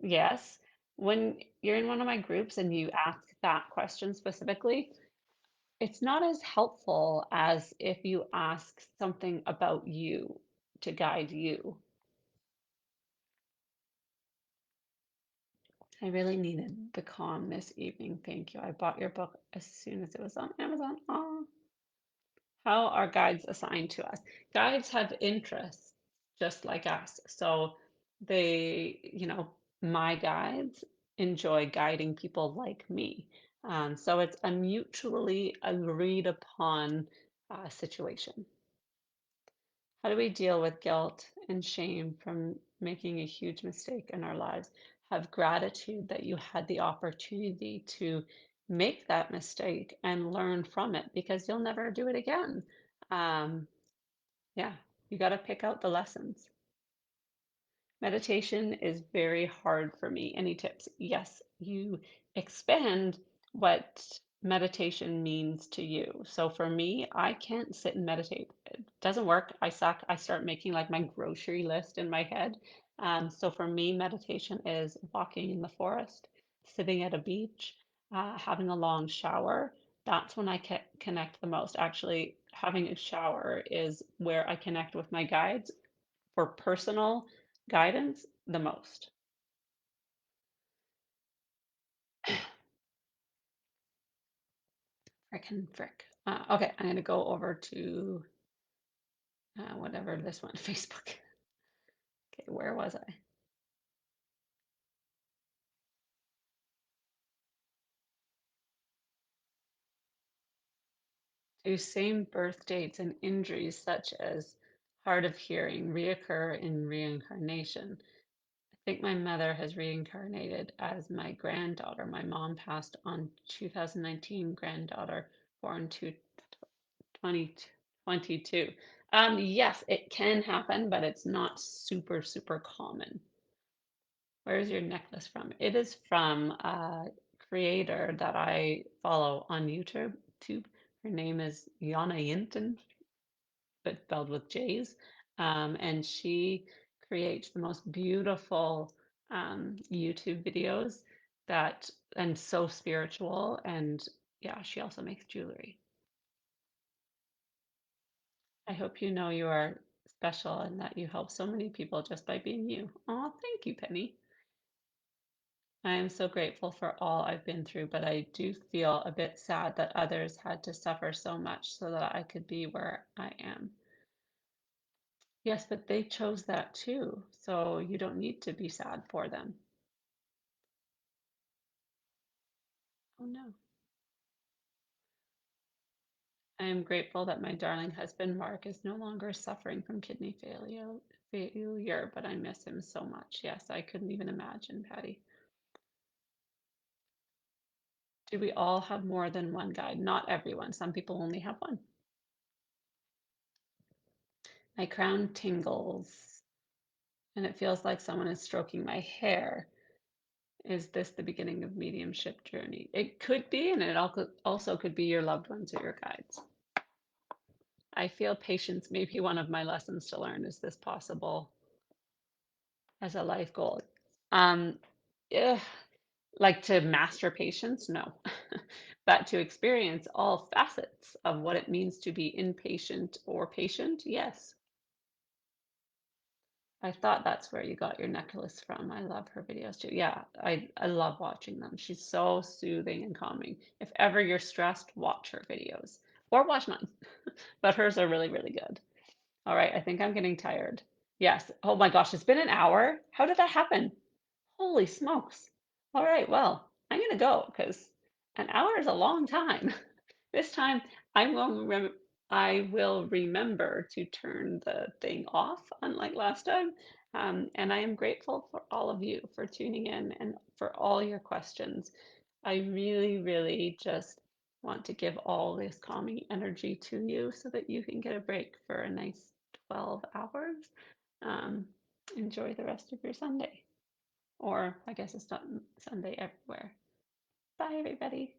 yes. When you're in one of my groups and you ask that question specifically, it's not as helpful as if you ask something about you to guide you. I really needed the calm this evening. Thank you. I bought your book as soon as it was on Amazon. Aw. How are guides assigned to us? Guides have interests just like us. So my guides enjoy guiding people like me. So it's a mutually agreed upon situation. How do we deal with guilt and shame from making a huge mistake in our lives? Have gratitude that you had the opportunity to make that mistake and learn from it because you'll never do it again. Um, yeah, you got to pick out the lessons. Meditation is very hard for me. Any tips? Yes, you expand what meditation means to you. So for me, I can't sit and meditate. It doesn't work. I suck. I start making like my grocery list in my head. So for me, meditation is walking in the forest, sitting at a beach, having a long shower. That's when I connect the most. Actually, having a shower is where I connect with my guides for personal guidance the most. Frickin' frick. Okay, I'm gonna go over to whatever this one, Facebook. Okay, where was I? Do same birth dates and injuries such as hard of hearing reoccur in reincarnation? I think my mother has reincarnated as my granddaughter. My mom passed on 2019, granddaughter born to 2022. Yes, it can happen, but it's not super, super common. Where is your necklace from? It is from a creator that I follow on YouTube. Her name is Yana Yinton, but spelled with J's. And she creates the most beautiful YouTube videos that and so spiritual. And yeah, she also makes jewelry. I hope you know you are special and that you help so many people just by being you. Oh, thank you, Penny. I am so grateful for all I've been through, but I do feel a bit sad that others had to suffer so much so that I could be where I am. Yes, but they chose that too, so you don't need to be sad for them. Oh no. I am grateful that my darling husband Mark is no longer suffering from kidney failure, but I miss him so much. Yes, I couldn't even imagine, Patty. Do we all have more than one guide? Not everyone. Some people only have one. My crown tingles and it feels like someone is stroking my hair. Is this the beginning of mediumship journey? It could be, and it also could be your loved ones or your guides. I feel patience may be one of my lessons to learn. Is this possible as a life goal? Um, yeah, like to master patience? No. But to experience all facets of what it means to be impatient or patient? Yes. I thought that's where you got your necklace from. I love her videos too. Yeah, I love watching them. She's so soothing and calming. If ever you're stressed, watch her videos or watch mine. But hers are really, really good. All right, I think I'm getting tired. Yes. Oh my gosh, it's been an hour. How did that happen? Holy smokes. All right, well, I'm gonna go because an hour is a long time. This time I will remember to turn the thing off, unlike last time. And I am grateful for all of you for tuning in and for all your questions. I really, really just want to give all this calming energy to you so that you can get a break for a nice 12 hours. Um, Enjoy the rest of your Sunday, or I guess it's not Sunday everywhere. Bye, everybody.